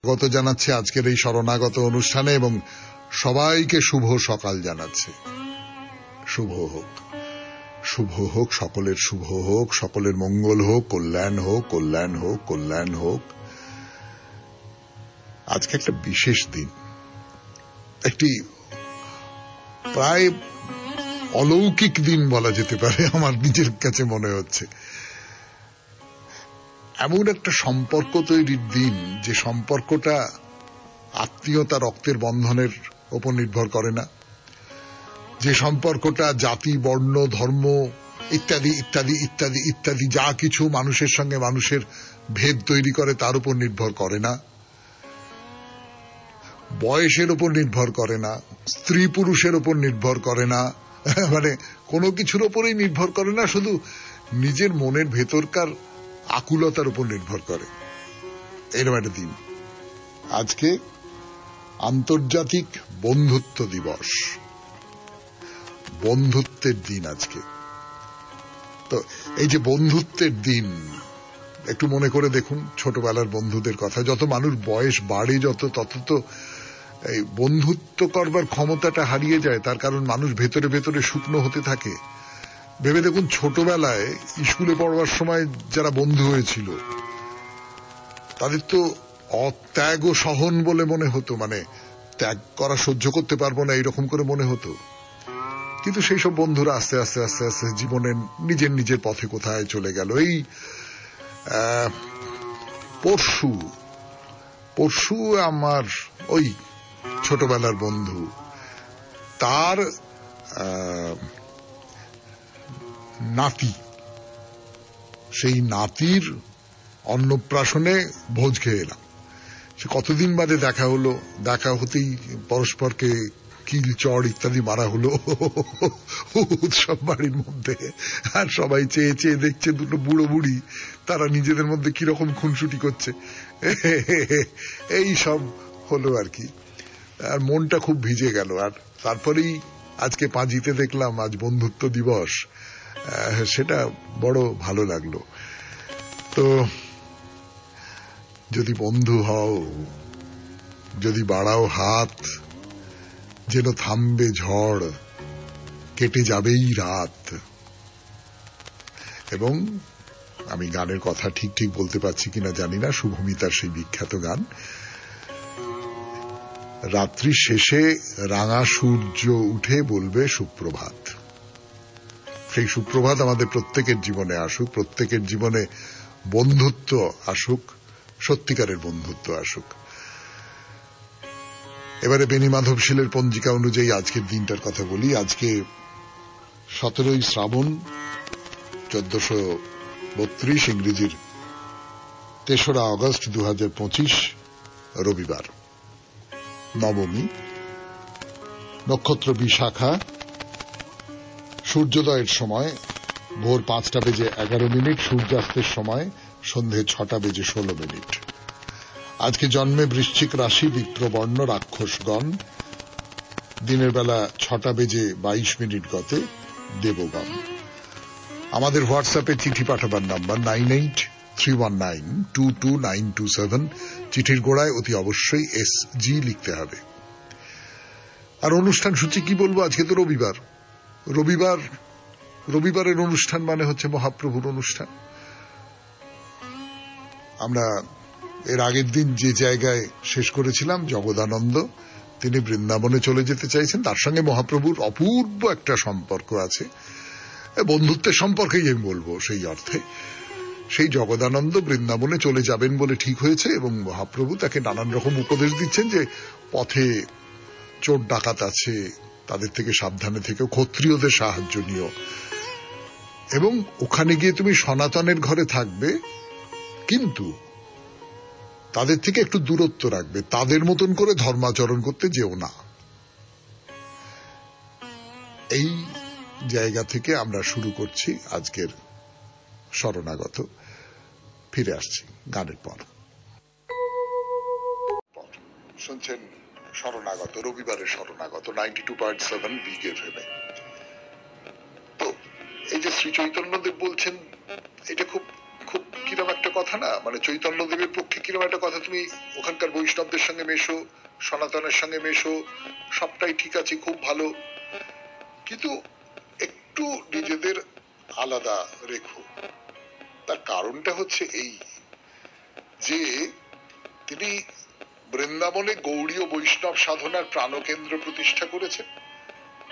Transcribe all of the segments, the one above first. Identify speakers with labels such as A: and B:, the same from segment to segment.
A: স্বাগত জানাচ্ছি আজকের এই শরণাগত অনুষ্ঠানে এবং সবাইকে শুভ সকাল জানাচ্ছি। শুভ হোক, শুভ হোক, সকলের শুভ হোক, সকলের মঙ্গল হোক, কল্যাণ হোক, কল্যাণ হোক, কল্যাণ হোক। আজকে একটা বিশেষ দিন, একটি প্রায় অলৌকিক দিন বলা যেতে পারে, আমার নিজের কাছে মনে হচ্ছে। এমন একটা সম্পর্ক তৈরির দিন, যে সম্পর্কটা আত্মীয়তা, রক্তের বন্ধনের উপর নির্ভর করে না, যে সম্পর্কটা জাতি, বর্ণ, ধর্ম ইত্যাদি ইত্যাদি ইত্যাদি ইত্যাদি যা কিছু মানুষের সঙ্গে মানুষের ভেদ তৈরি করে তার উপর নির্ভর করে না, বয়সের উপর নির্ভর করে না, স্ত্রী পুরুষের উপর নির্ভর করে না, মানে কোনো কিছুর উপরেই নির্ভর করে না, শুধু নিজের মনের ভেতরকার আকুলতার উপর নির্ভর করে। এরকম একটা দিন আজকে, আন্তর্জাতিক বন্ধুত্ব দিবস, বন্ধুত্বের দিন আজকে। তো এই যে বন্ধুত্বের দিন, একটু মনে করে দেখুন ছোটবেলার বন্ধুদের কথা। যত মানুষ বয়স বাড়ে তত তো এই বন্ধুত্ব করবার ক্ষমতাটা হারিয়ে যায়। তার কারণ মানুষ ভেতরে ভেতরে শুকনো হতে থাকে। ভেবে দেখুন, ছোটবেলায় স্কুলে পড়বার সময় যারা বন্ধু হয়েছিল তাদের তো অত্যাগ ও সহন বলে মনে হতো, মানে ত্যাগ করা সহ্য করতে পারবো না এরকম করে মনে হতো। কিন্তু সেই সব বন্ধুরা আস্তে আস্তে আস্তে আস্তে জীবনে নিজের নিজের পথে কোথায় চলে গেল। এই পরশু আমার ওই ছোটবেলার বন্ধু, তার নাতি, সেই নাতির অন্নপ্রাশনে ভোজ খেয়ে এলাম। সে কতদিন বাদে দেখা হলো, দেখা হতেই পরস্পরকে কিল, চড় ইত্যাদি মারা হলো উৎসব বাড়ির মধ্যে। আর সবাই চেয়ে চেয়ে দেখছে দুটো বুড়ো বুড়ি, তারা নিজেদের মধ্যে কিরকম খুনসুটি করছে। এই সব হলো আর কি। আর মনটা খুব ভিজে গেল। আর তারপরেই আজকে পাঁজিতে দেখলাম আজ বন্ধুত্ব দিবস, সেটা বড় ভালো লাগলো। তো যদি বন্ধু হও, যদি বাড়াও হাত, যেন থামবে ঝড়, কেটে যাবেই রাত। এবং আমি গানের কথা ঠিক ঠিক বলতে পারছি কিনা জানি না, শুভমিতার সেই বিখ্যাত গান, রাত্রি শেষে রাঙা সূর্য উঠে বলবে সুপ্রভাত। সেই সুপ্রভাত আমাদের প্রত্যেকের জীবনে আসুক, প্রত্যেকের জীবনে বন্ধুত্ব আসুক, সত্যিকারের বন্ধুত্ব আসুক। এবারে বেনি মাধবশীলের পঞ্জিকা অনুযায়ী আজকের দিনটার কথা বলি। আজকে 17ই শ্রাবণ, 1432, ইংরেজির 3রা আগস্ট 2025, রবিবার, নবমী, নক্ষত্র বিশাখা, সূর্যোদয়ের সময় ভোর 5:11, সূর্যাস্তের সময় সন্ধে 6:16। আজকে জন্মে বৃশ্চিক রাশি, বিপ্রবর্ণ, রাক্ষসগণ। দিনের বেলা 6:22 গতে দেবগণ। আমাদের হোয়াটসঅ্যাপে চিঠি পাঠাবার নাম্বার 9831922927। চিঠির গোড়ায় অতি অবশ্যই SG লিখতে হবে। আর অনুষ্ঠান সূচি কি বলবো, আজকে তো রবিবার। রবিবারের অনুষ্ঠান মানে হচ্ছে মহাপ্রভুর অনুষ্ঠান। আমরা এর আগের দিন যে জায়গায় শেষ করেছিলাম, জগদানন্দ তিনি বৃন্দাবনে চলে যেতে চাইছেন, তার সঙ্গে মহাপ্রভুর অপূর্ব একটা সম্পর্ক আছে, বন্ধুত্বের সম্পর্কেই আমি বলবো। সেই অর্থে সেই জগদানন্দ বৃন্দাবনে চলে যাবেন বলে ঠিক হয়েছে এবং মহাপ্রভু তাকে নানান রকম উপদেশ দিচ্ছেন যে পথে চোর ডাকাত আছে, তাদের থেকে সাবধানে থেকে, ক্ষত্রিয়দের সাহায্য নিও, এবং ওখানে গিয়ে তুমি সনাতনের ঘরে থাকবে, কিন্তু তাদের থেকে একটু দূরত্ব রাখবে, তাদের মতন করে ধর্মাচরণ করতে যেও না। এই জায়গা থেকে আমরা শুরু করছি আজকের শরণাগত। ফিরে আসছি গানের পর। শুনছেন শরণাগত, রবিবারের শরণাগত 92.7 বিগ এফএম। তো এই যে শ্রী চৈতন্যদেব বলছেন, এটা খুব খুব কিরম একটা কথা না, মানে চৈতন্যদেবের পক্ষে কিরম একটা কথা, তুমি ওখানকার বৈষ্ণবদের সঙ্গে মেশো, সনাতনের সঙ্গে মেশো, সবটাই ঠিক আছে, খুব ভালো, কিন্তু একটু নিজেদের আলাদা রেখো। তার কারণটা হচ্ছে এই যে তিনি বৃন্দাবনে গৌড়ীয় বৈষ্ণব সাধনার প্রাণকেন্দ্র প্রতিষ্ঠা করেছেন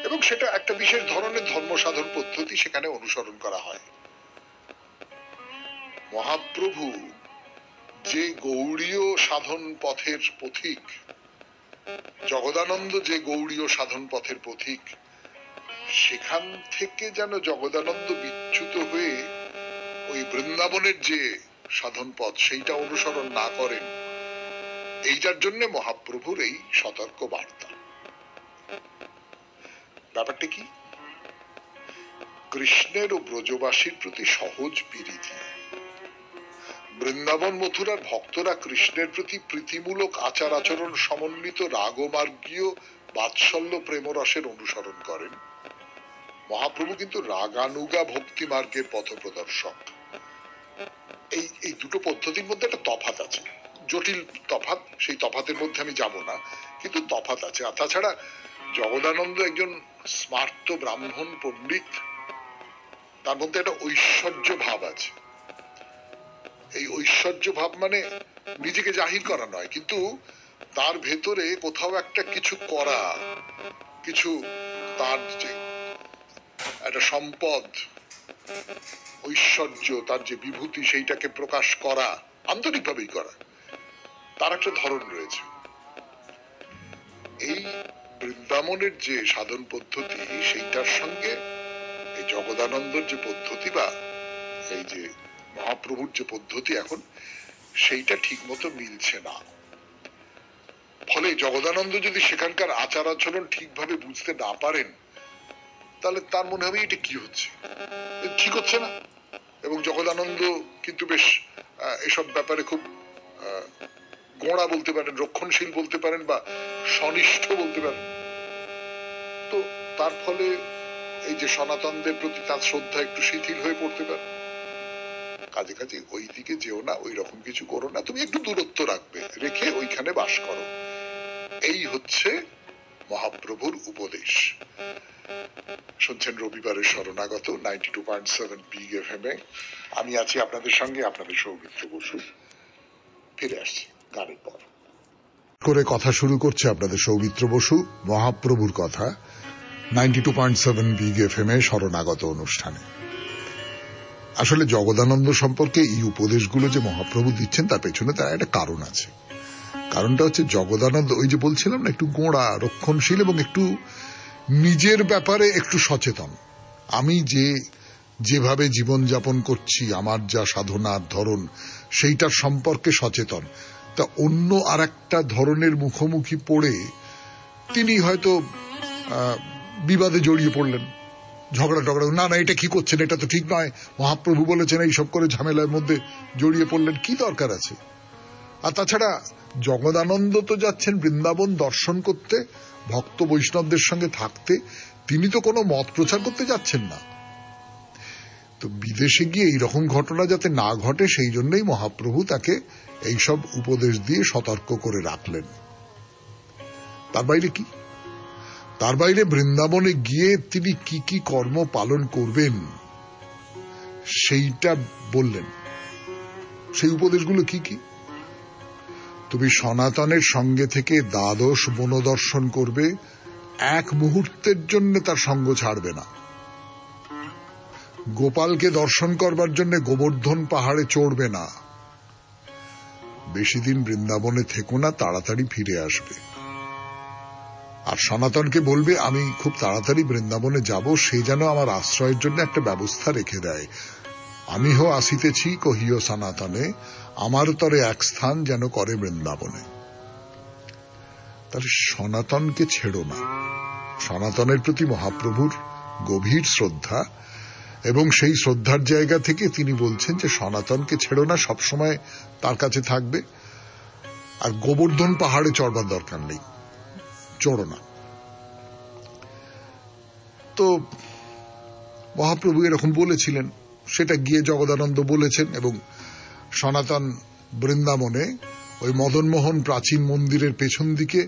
A: এবং সেটা একটা বিশেষ ধরনের ধর্ম সাধন পদ্ধতি সেখানে অনুসরণ করা হয়। মহাপ্রভু যে গৌড়ীয় সাধন পথের পথিক, জগদানন্দ যে গৌড়ীয় সাধন পথের পথিক, সেখান থেকে যেন জগদানন্দ বিচ্যুত হয়ে ওই বৃন্দাবনের যে সাধন পথ সেইটা অনুসরণ না করেন, এইটার জন্য মহাপ্রভুর এই সতর্ক বার্তা। ব্যাপারটা কি? কৃষ্ণের ও ব্রজবাসীর প্রতি সহজ প্রীতি। বৃন্দাবন মথুরার ভক্তরা কৃষ্ণের প্রতি প্রীতিমূলক আচার আচরণ সমন্বিত রাগমার্গীয় বাৎসল্য প্রেমরসের অনুসরণ করেন। মহাপ্রভু কিন্তু রাগানুগা ভক্তি মার্গের পথ প্রদর্শক। এই দুটো পদ্ধতির মধ্যে একটা তফাৎ আছে, জটিল তফাৎ, সেই তফাতের মধ্যে আমি যাব না, কিন্তু তফাৎ আছে। আর তাছাড়া জগদানন্দ একজন স্মার্ত ব্রাহ্মণ পণ্ডিত, তার মধ্যে একটা ঐশ্বর্য ভাব আছে। এই ঐশ্বর্য ভাব মানে নিজেকে জাহির করা নয়, কিন্তু তার ভেতরে কোথাও একটা কিছু করা, কিছু তার যে একটা সম্পদ, ঐশ্বর্য, তার যে বিভূতি, সেইটাকে প্রকাশ করা, আন্তরিকভাবেই করা, তার একটা ধরন রয়েছে। এই বৃন্দাবনের যে সাধন পদ্ধতি, সেইটার সঙ্গে এই জগদানন্দর যে পদ্ধতি বা এই যে মহাপ্রভুর যে পদ্ধতি এখন, সেইটা ঠিক মতো মিলছে না। ফলে জগদানন্দ যদি সেখানকার আচার আচরণ ঠিকভাবে বুঝতে না পারেন, তাহলে তার মনে হবে এটা কি হচ্ছে, ঠিক হচ্ছে না। এবং জগদানন্দ কিন্তু বেশ এসব ব্যাপারে খুব গোঁড়া বলতে পারেন, রক্ষণশীল বলতে পারেন, বা সনিষ্ঠ বলতে পারেন। তো তার ফলে এই যে সনাতনদের প্রতি তার শ্রদ্ধা একটু শিথিল হয়ে পড়তে পারে। কাজে কাজে ওই দিকে যেও না, ওই রকম কিছু করো না, তুমি একটু দূরত্ব রাখবে, রেখে ওইখানে বাস করো। এই হচ্ছে মহাপ্রভুর উপদেশ। শুনছেন রবিবারের শরণাগত 92.7 বিগ এফএম এ। আমি আছি আপনাদের সঙ্গে, আপনাদের সৌমিত্র বসু। ফিরে আসছি গানের পর। করে কথা শুরু করছে আপনাদের সৌমিত্র বসু মহাপ্রভুর কথা 92.7 বিগ এফএম এ শরণাগত অনুষ্ঠানে। আসলে জগদানন্দ সম্পর্কে এই উপদেশগুলো যে মহাপ্রভু দিচ্ছেন, তার পেছনে তার একটা কারণ আছে। কারণটা হচ্ছে জগদানন্দ, ওই যে বলছিলাম না, একটু গোঁড়া, রক্ষণশীল এবং একটু নিজের ব্যাপারে একটু সচেতন। আমি যেভাবে জীবনযাপন করছি, আমার যা সাধনার ধরন, সেইটার সম্পর্কে সচেতন। তা অন্য আর একটা ধরনের মুখোমুখি পড়ে তিনি হয়তো বিবাদে জড়িয়ে পড়লেন, ঝগড়া টগড়া, না এটা কি করছেন, এটা তো ঠিক নয়, মহাপ্রভু বলেছেন, এইসব করে ঝামেলার মধ্যে জড়িয়ে পড়লেন, কি দরকার আছে? আর তাছাড়া জগদানন্দ তো যাচ্ছেন বৃন্দাবন দর্শন করতে, ভক্ত বৈষ্ণবদের সঙ্গে থাকতে, তিনি তো কোনো মত প্রচার করতে যাচ্ছেন না। তো বিদেশে গিয়ে এইরকম ঘটনা যাতে না ঘটে, সেই জন্যই মহাপ্রভু তাকে এইসব উপদেশ দিয়ে সতর্ক করে রাখলেন। তার বাইরে কি? তার বাইরে বৃন্দাবনে গিয়ে তিনি কি কি কর্ম পালন করবেন সেইটা বললেন। সেই উপদেশগুলো কি কি? তুমি সনাতনের সঙ্গে থেকে দ্বাদশ বনদর্শন করবে, এক মুহূর্তের জন্য তার সঙ্গ ছাড়বে না। গোপালকে দর্শন করবার জন্য গোবর্ধন পাহাড়ে চড়বে না। বেশি দিন বৃন্দাবনে থেকো না, তাড়াতাড়ি ফিরে আসবে। আর সনাতনকে বলবে, আমি খুব তাড়াতাড়ি বৃন্দাবনে যাব, সে যেন আমার আশ্রয়ের জন্য একটা ব্যবস্থা রেখে দেয়। আমি হো আসিতেছি কহিও সনাতনে, আমার তরে এক স্থান যেন করে বৃন্দাবনে। তাহলে সনাতনকে ছেড়ো না। সনাতনের প্রতি মহাপ্রভুর গভীর শ্রদ্ধা, এবং সেই শ্রদ্ধার জায়গা থেকে তিনি বলছেন যে সনাতনকে ছেড়ো না, সবসময় তার কাছে থাকবে। আর গোবর্ধন পাহাড়ে চড়বার দরকার নেই, চড়ো না। তো মহাপ্রভু এরকম বলেছিলেন, সেটা গিয়ে জগদানন্দ বলেছেন, এবং সনাতন বৃন্দাবনে ওই মদনমোহন প্রাচীন মন্দিরের পেছন দিকে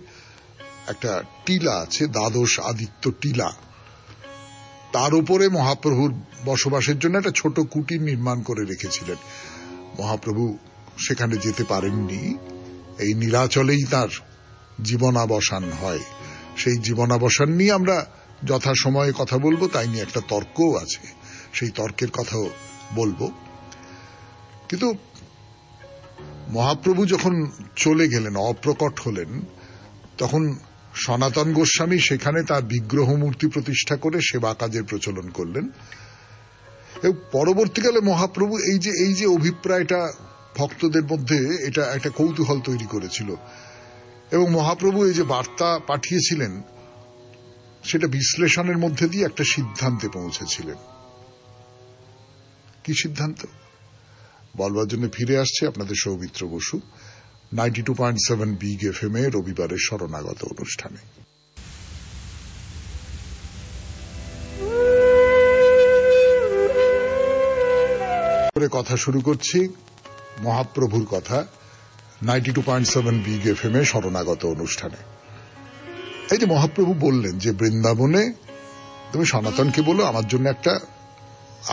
A: একটা টিলা আছে, দ্বাদশ আদিত্য টিলা। তার উপরে মহাপ্রভুর বসবাসের জন্য একটা ছোট কুটির নির্মাণ করে রেখেছিলেন। মহাপ্রভু সেখানে যেতে পারেননি। এই নীলাচলেই তার জীবনাবসান হয়। সেই জীবনাবসান নিয়ে আমরা যথাসময়ে কথা বলবো, তাই নিয়ে একটা তর্কও আছে, সেই তর্কের কথাও বলবো। কিন্তু মহাপ্রভু যখন চলে গেলেন, অপ্রকট হলেন, তখন সনাতন গোস্বামী সেখানে তার বিগ্রহ মূর্তি প্রতিষ্ঠা করে সেবা কাজের প্রচলন করলেন। এবং পরবর্তীকালে মহাপ্রভু এই যে অভিপ্রায়টা ভক্তদের মধ্যে এটা একটা কৌতূহল তৈরি করেছিল, এবং মহাপ্রভু এই যে বার্তা পাঠিয়েছিলেন সেটা বিশ্লেষণের মধ্যে দিয়ে একটা সিদ্ধান্তে পৌঁছেছিলেন। কি সিদ্ধান্ত বলবার জন্য ফিরে আসছে আপনাদের সৌমিত্র বসু 92.7 বিগ এফএম এ রবিবারের শরণাগত অনুষ্ঠানে। কথা শুরু করছি মহাপ্রভুর কথা 92.7 বিগ এফএম এ শরণাগত অনুষ্ঠানে। এই যে মহাপ্রভু বললেন যে বৃন্দাবনে তুমি সনাতনকে বলো আমার জন্য একটা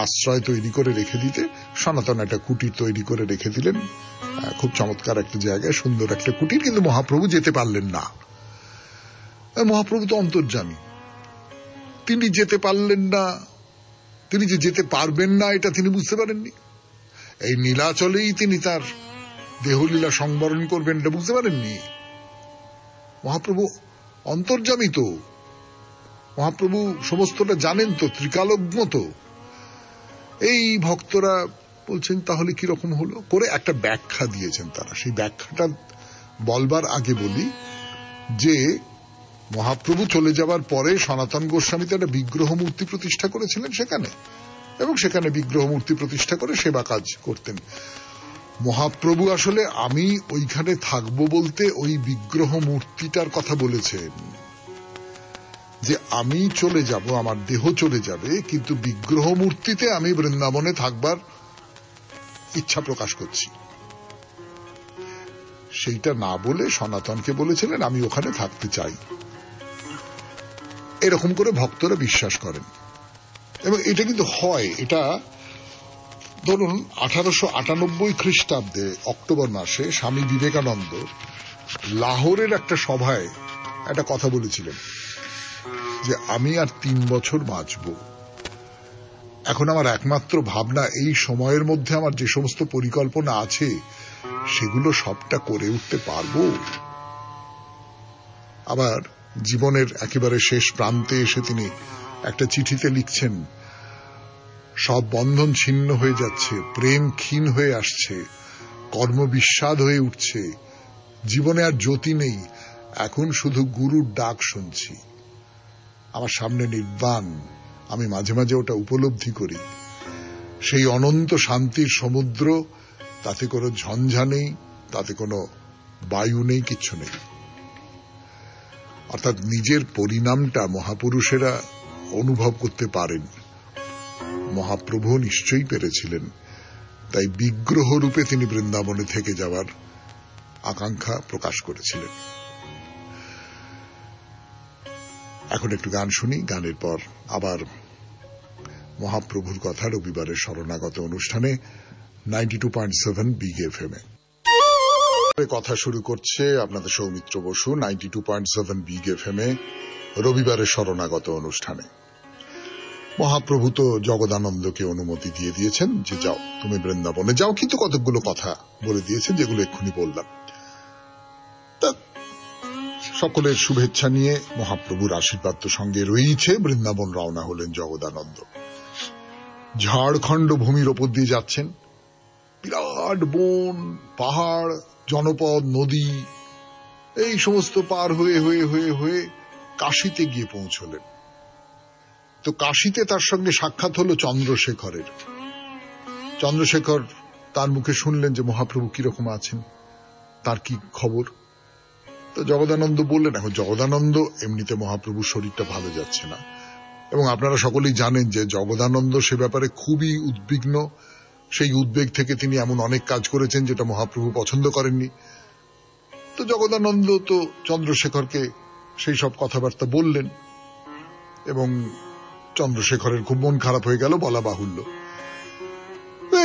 A: আশ্রয় তৈরি করে রেখে দিতে। সনাতন একটা কুটির তৈরি করে রেখে দিলেন, খুব চমৎকার একটা জায়গায়, সুন্দর একটা কুটির। কিন্তু মহাপ্রভু যেতে পারলেন না। মহাপ্রভু তো অন্তর্যামী, তিনি যেতে পারলেন না। তিনি যে যেতে পারবেন না এটা তিনি বুঝতে পারেননি। এই নীলাচলেই তিনি তার দেহলীলা সংবরণ করবেন এটা বুঝতে পারেননি। মহাপ্রভু অন্তর্যামী তো, মহাপ্রভু সমস্তটা জানেন তো, ত্রিকালজ্ঞ তো। এই ভক্তরা বলছেন তাহলে কিরকম হলো করে একটা ব্যাখ্যা দিয়েছেন তারা। সেই ব্যাখ্যাটা বলবার আগে বলি যে মহাপ্রভু চলে যাবার পরে সনাতন গোস্বামী তো একটা বিগ্রহ মূর্তি প্রতিষ্ঠা করেছিলেন সেখানে, এবং সেখানে বিগ্রহ মূর্তি প্রতিষ্ঠা করে সেবা কাজ করতেন। মহাপ্রভু আসলে আমি ওইখানে থাকবো বলতে ওই বিগ্রহ মূর্তিটার কথা বলেছেন, যে আমি চলে যাব, আমার দেহ চলে যাবে, কিন্তু বিগ্রহ মূর্তিতে আমি বৃন্দাবনে থাকবার ইচ্ছা প্রকাশ করছি। সেইটা না বলে সনাতনকে বলেছিলেন আমি ওখানে থাকতে চাই। এরকম করে ভক্তরা বিশ্বাস করেন, এবং এটা কিন্তু হয়। এটা ধরুন 1898 খ্রিস্টাব্দে অক্টোবর মাসে স্বামী বিবেকানন্দ লাহোরের একটা সভায় একটা কথা বলেছিলেন যে আমি আর 3 বছর বাঁচব। এখন আমার একমাত্র ভাবনা এই সময়ের মধ্যে আমার যে সমস্ত পরিকল্পনা আছে সেগুলো সবটা করে উঠতে পারবো। আবার জীবনের একেবারে শেষ প্রান্তে এসে তিনি একটা চিঠিতে লিখছেন সব বন্ধন ছিন্ন হয়ে যাচ্ছে, প্রেম ক্ষীণ হয়ে আসছে, কর্ম বিস্বাদ হয়ে উঠছে, জীবনে আর জ্যোতি নেই, এখন শুধু গুরুর ডাক শুনছি। আমার সামনে নির্বাণ, আমি মাঝে মাঝে ওটা উপলব্ধি করি। সেই অনন্ত শান্তির সমুদ্র, তাতে কোনো ঝঞ্ঝা নেই, তাতে কোনো বায়ু নেই, কিচ্ছু নেই। অর্থাৎ নিজের পরিণামটা মহাপুরুষেরা অনুভব করতে পারেন, মহাপ্রভু নিশ্চয়ই পেরেছিলেন। তাই বিগ্রহ রূপে তিনি বৃন্দাবনে থেকে যাওয়ার আকাঙ্ক্ষা প্রকাশ করেছিলেন। এখন একটু গান শুনি, গানের পর আবার মহাপ্রভুর কথা রবিবারের শরণাগত অনুষ্ঠানে 92.7 বিগ এফএম এ কথা শুরু করছে আপনাদের সৌমিত্র বসু 92.7 বিগ এফএম এ রবিবারের শরণাগত অনুষ্ঠানে। মহাপ্রভু তো জগদানন্দকে অনুমতি দিয়ে দিয়েছেন যে যাও তুমি বৃন্দাবনে যাও, কিন্তু কতকগুলো কথা বলে দিয়েছেন যেগুলো এক্ষুনি বললাম। তা সকলের শুভেচ্ছা নিয়ে মহাপ্রভুর আশীর্বাদ তো সঙ্গে রয়েছে, বৃন্দাবন রওনা হলেন জগদানন্দ। ঝাড়খণ্ড ভূমির ওপর দিয়ে যাচ্ছেন, বিরাট বন, পাহাড়, জনপদ, নদী, এই সমস্ত পার হয়ে হয়ে হয়ে হয়ে কাশীতে গিয়ে পৌঁছলেন। তো কাশীতে তার সঙ্গে সাক্ষাৎ হলো চন্দ্রশেখরের। চন্দ্রশেখর তার মুখে শুনলেন যে মহাপ্রভু কিরকম আছেন, তার কি খবর। তো জগদানন্দ বললেন, এখন জগদানন্দ এমনিতে মহাপ্রভুর শরীরটা ভালো যাচ্ছে না, এবং আপনারা সকলেই জানেন যে জগদানন্দ সে ব্যাপারে খুবই উদ্বিগ্ন, সেই উদ্বেগ থেকে তিনি এমন অনেক কাজ করেছেন যেটা মহাপ্রভু পছন্দ করেননি। তো জগদানন্দ তো চন্দ্রশেখরকে সেই সব কথাবার্তা বললেন এবং চন্দ্রশেখরের খুব মন খারাপ হয়ে গেল, বলা বাহুল্য।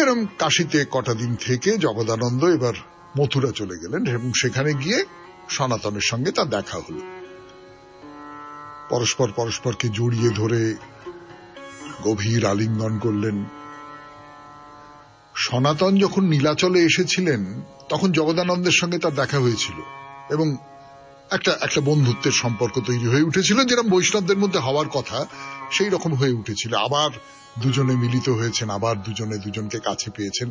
A: এরকম কাশীতে কটা দিন থেকে জগদানন্দ এবার মথুরা চলে গেলেন এবং সেখানে গিয়ে সনাতনের সঙ্গে তার দেখা হল। পরস্পর পরস্পরকে জড়িয়ে ধরে গভীর আলিঙ্গন করলেন। সনাতন যখন নীলাচলে এসেছিলেন তখন জগদানন্দের সঙ্গে তার দেখা হয়েছিল এবং একটা বন্ধুত্বের সম্পর্ক তৈরি হয়ে উঠেছিল, যেরকম বৈষ্ণবদের মধ্যে হওয়ার কথা সেই রকম হয়ে উঠেছিল। আবার দুজনে মিলিত হয়েছেন, আবার দুজনে দুজনকে কাছে পেয়েছেন।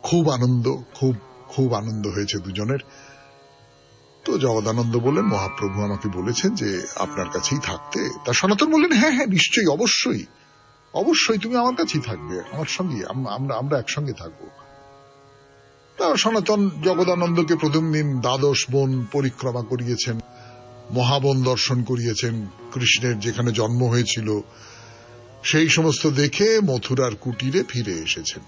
A: খুব আনন্দ, খুব খুব আনন্দ হয়েছে দুজনের। তো জগদানন্দ বললেন, মহাপ্রভু আমাকে বলেছেন যে আপনার কাছেই থাকতে। তা সনাতন বললেন, হ্যাঁ হ্যাঁ নিশ্চয়ই, অবশ্যই অবশ্যই তুমি আমার কাছেই থাকবে, আমার সঙ্গে আমরা একসঙ্গে থাকবো। তা সনাতন জগদানন্দকে প্রথম দিন দ্বাদশ বন পরিক্রমা করিয়েছেন, মহাবন দর্শন করিয়েছেন, কৃষ্ণের যেখানে জন্ম হয়েছিল সেই সমস্ত দেখে মথুরার কুটিরে ফিরে এসেছেন।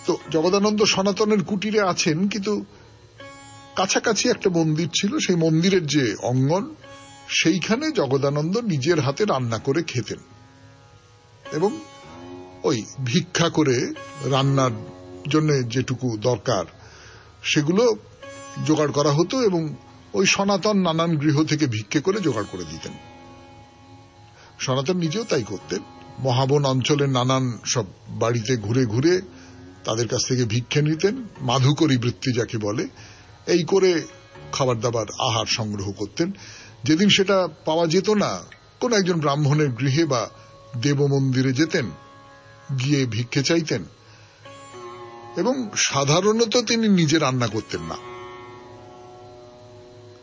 A: তো জগদানন্দ সনাতনের কুটিরে আছেন, কিন্তু কাছাকাছি একটা মন্দির ছিল, সেই মন্দিরের যে অঙ্গন সেইখানে জগদানন্দ নিজের হাতে রান্না করে খেতেন এবং ওই ভিক্ষা করে রান্নার জন্য যেটুকু দরকার সেগুলো জোগাড় করা হতো এবং ওই সনাতন নানান গৃহ থেকে ভিক্ষে করে জোগাড় করে দিতেন। সনাতন নিজেও তাই করতেন। মহাবন অঞ্চলের নানান সব বাড়িতে ঘুরে ঘুরে তাদের কাছ থেকে ভিক্ষে নিতেন, মাধুকরী বৃত্তি যাকে বলে, এই করে খাবার দাবার আহার সংগ্রহ করতেন। যেদিন সেটা পাওয়া যেত না, কোন একজন ব্রাহ্মণের গৃহে বা দেব মন্দিরে যেতেন, গিয়ে ভিক্ষে চাইতেন এবং সাধারণত তিনি নিজে রান্না করতেন না।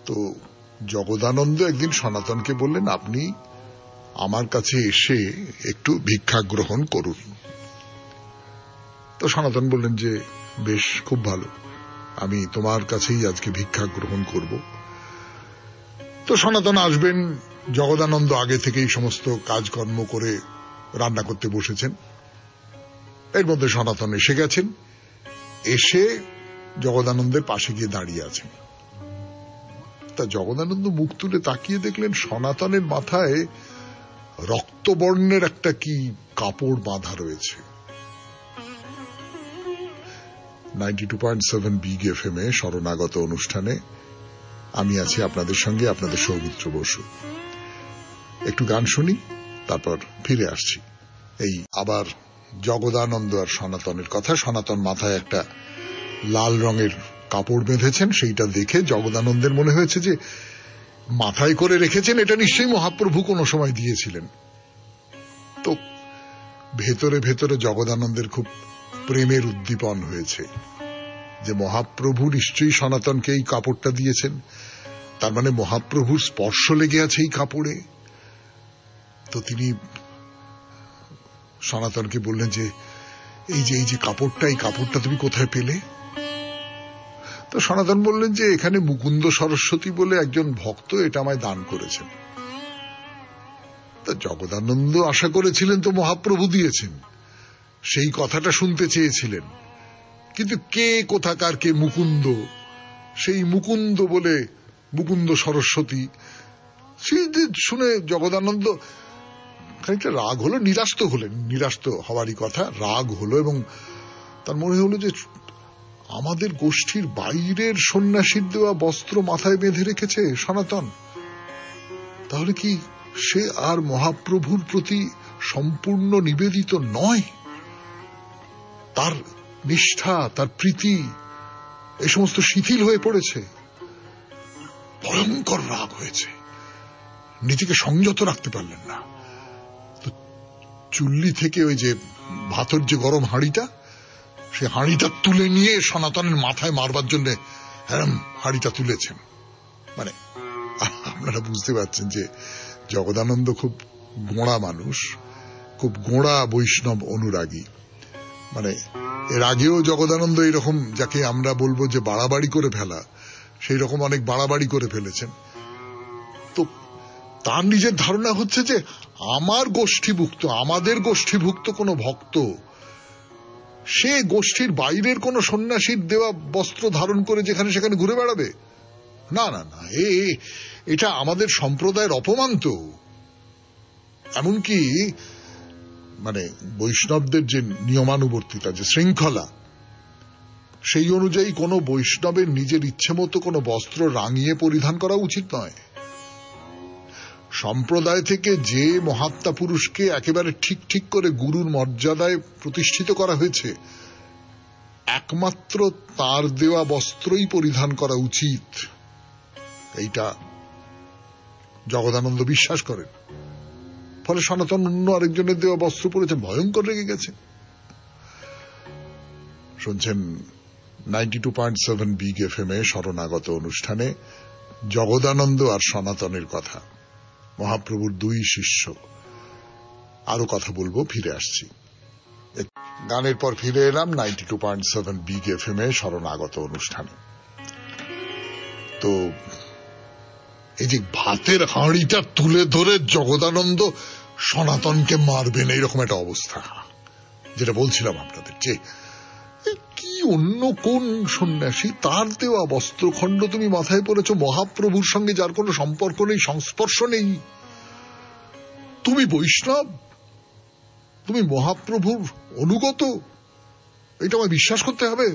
A: তো জগদানন্দ একদিন সনাতনকে বললেন, আপনি আমার কাছে এসে একটু ভিক্ষা গ্রহণ করুন। তো সনাতন বললেন যে বেশ, খুব ভালো, আমি তোমার কাছেই আজকে ভিক্ষা গ্রহণ করব। তো সনাতন আসবেন, জগদানন্দ আগে থেকেই সমস্ত কাজকর্ম করে রান্না করতে বসেছেন। এর মধ্যে সনাতন এসে গেছেন, এসে জগদানন্দের পাশে গিয়ে দাঁড়িয়ে আছেন। তা জগদানন্দ মুখ তুলে তাকিয়ে দেখলেন সনাতনের মাথায় রক্তবর্ণের একটা কি কাপড় বাঁধা রয়েছে। 92.7 বিগ এফএম এ শরণাগত অনুষ্ঠানে আমি আছি আপনাদের সঙ্গে, আপনাদের সৌমিত্র বসু। একটু গান শুনি, তারপর ফিরে আসছি। এই আবার জগদানন্দ আর সনাতনের কথা। সনাতন মাথায় একটা লাল রঙের কাপড় বেঁধেছেন, সেইটা দেখে জগদানন্দের মনে হয়েছে যে মাথায় করে রেখেছেন, এটা নিশ্চয়ই মহাপ্রভু কোনো সময় দিয়েছিলেন। তো ভেতরে ভেতরে জগদানন্দের খুব প্রেমের উদ্দীপন হয়েছে যে মহাপ্রভু নিশ্চয়ই সনাতনকে এই কাপড়টা দিয়েছেন, তার মানে মহাপ্রভুর স্পর্শ লেগে আছে এই কাপড়ে। তো তিনি সনাতনকে বললেন যে এই যে কাপড়টা, এই কাপড়টা তুমি কোথায় পেলে? তো সনাতন বললেন যে এখানে মুকুন্দ সরস্বতী বলে একজন ভক্ত এটা আমায় দান করেছেন। তা জগদানন্দ আশা করেছিলেন তো মহাপ্রভু দিয়েছেন, সেই কথাটা শুনতে চেয়েছিলেন, কিন্তু কে কোথাকার কে মুকুন্দ, সেই মুকুন্দ বলে মুকুন্দ সরস্বতী, সেই শুনে জগদানন্দ খানিকটা রাগ হলো, নিরাস্ত হওয়ারই কথা, রাগ হলো এবং তার মনে হলো যে আমাদের গোষ্ঠীর বাইরের সন্ন্যাসীর দেওয়া বস্ত্র মাথায় বেঁধে রেখেছে সনাতন, তাহলে কি সে আর মহাপ্রভুর প্রতি সম্পূর্ণ নিবেদিত নয়? তার নিষ্ঠা, তার প্রীতি এই সমস্ত শিথিল হয়ে পড়েছে। ভয়ঙ্কর রাগ হয়েছে, নিজেকে সংযত রাখতে পারলেন না। তো চুল্লি থেকে ওই যে ভাতর যে গরম হাঁড়িটা, সে হাঁড়িটা তুলে নিয়ে সনাতনের মাথায় মারবার জন্য হাঁড়িটা তুলেছেন। মানে আপনারা বুঝতে পারছেন যে জগদানন্দ খুব গোঁড়া মানুষ, খুব গোঁড়া বৈষ্ণব অনুরাগী। মানে এর আগেও জগদানন্দ এরকম, যাকে আমরা বলবো যে বাড়াবাড়ি করে ফেলা, সেই রকম অনেক বাড়াবাড়ি করে ফেলেছেন। তো তার নিজের ধারণা হচ্ছে যে আমাদের গোষ্ঠীভুক্ত কোনো ভক্ত সে গোষ্ঠীর বাইরের কোন সন্ন্যাসীর দেওয়া বস্ত্র ধারণ করে যেখানে সেখানে ঘুরে বেড়াবে? না না না, এটা আমাদের সম্প্রদায়ের অপমান তো। এমনকি মানে বৈষ্ণবদের যে নিয়মানুবর্তিতা, যে শৃঙ্খলা, সেই অনুযায়ী কোন বৈষ্ণবের নিজের ইচ্ছে মতো কোনো বস্ত্র রাঙিয়ে পরিধান করা উচিত নয়। সম্প্রদায় থেকে যে মহাত্মা পুরুষকে একেবারে ঠিক ঠিক করে গুরুর মর্যাদায় প্রতিষ্ঠিত করা হয়েছে, একমাত্র তার দেওয়া বস্ত্রই পরিধান করা উচিত, এইটা জগদানন্দ বিশ্বাস করেন। ফলে সনাতন অন্য আরেকজনের দেওয়া বস্ত্র পরেছেন, ভয়ঙ্কর রেগে গেছে। শুনছেন 92.7 বিগ এফএম এ শরণাগত অনুষ্ঠানে জগদানন্দ আর সনাতনের কথা, মহাপ্রভুর দুই শিষ্য। আরো কথা বলবো, ফিরে আসছি। গানের পর ফিরে এলাম 92.7 বিগ এফএম এ শরণাগত অনুষ্ঠানে। তো এই যে ভাতের হাঁড়িটা তুলে ধরে জগদানন্দ সনাতনকে মারবেন, এইরকম একটা অবস্থা, যেটা বলছিলাম আপনাদের, যে কি অন্য কোন সন্ন্যাসী তার দেওয়া বস্ত্রখণ্ড তুমি মাথায় পড়েছ, মহাপ্রভুর সঙ্গে যার কোনো সম্পর্ক নেই, সংস্পর্শ নেই, তুমি বৈষ্ণব, তুমি মহাপ্রভুর অনুগত, এটা আমায় বিশ্বাস করতে হবে?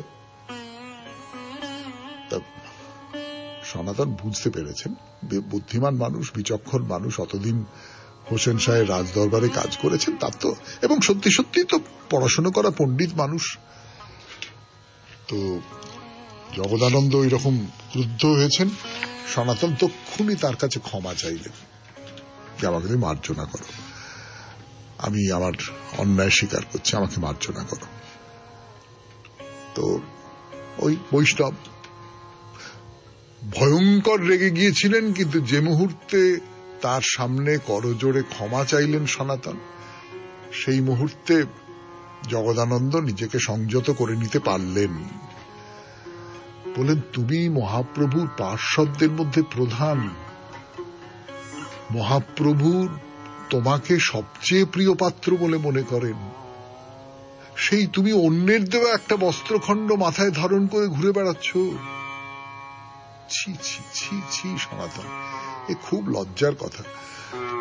A: সনাতন বুঝতে পেরেছেন, বুদ্ধিমান মানুষ, বিচক্ষণ মানুষ, অতদিন হোসেন শাহের রাজদরবারে কাজ করেছেন, তার তো, এবং সত্যি সত্যি তো পড়াশোনা করা পণ্ডিত মানুষ। তো জগদানন্দ এরকম ক্রুদ্ধ হয়েছেন, সনাতন তক্ষুনি তার কাছে ক্ষমা চাইলেন যে আমাকে তুমি মার্জনা করো, আমি আমার অন্যায় স্বীকার করছি, আমাকে মার্জনা করো। তো ওই বৈষ্ণব ভয়ঙ্কর রেগে গিয়েছিলেন, কিন্তু যে মুহূর্তে তার সামনে করজোড়ে ক্ষমা চাইলেন সনাতন, সেই মুহূর্তে জগদানন্দ নিজেকে সংযত করে নিতে পারলেন। বলেন, তুমি মহাপ্রভুর পার্শ্বদের মধ্যে প্রধান, মহাপ্রভু তোমাকে সবচেয়ে প্রিয় পাত্র বলে মনে করেন, সেই তুমি অন্যের দেওয়া একটা বস্ত্রখণ্ড মাথায় ধারণ করে ঘুরে বেড়াচ্ছ। ছি ছি ছি ছি সনাতন, এ খুব লজ্জার কথা।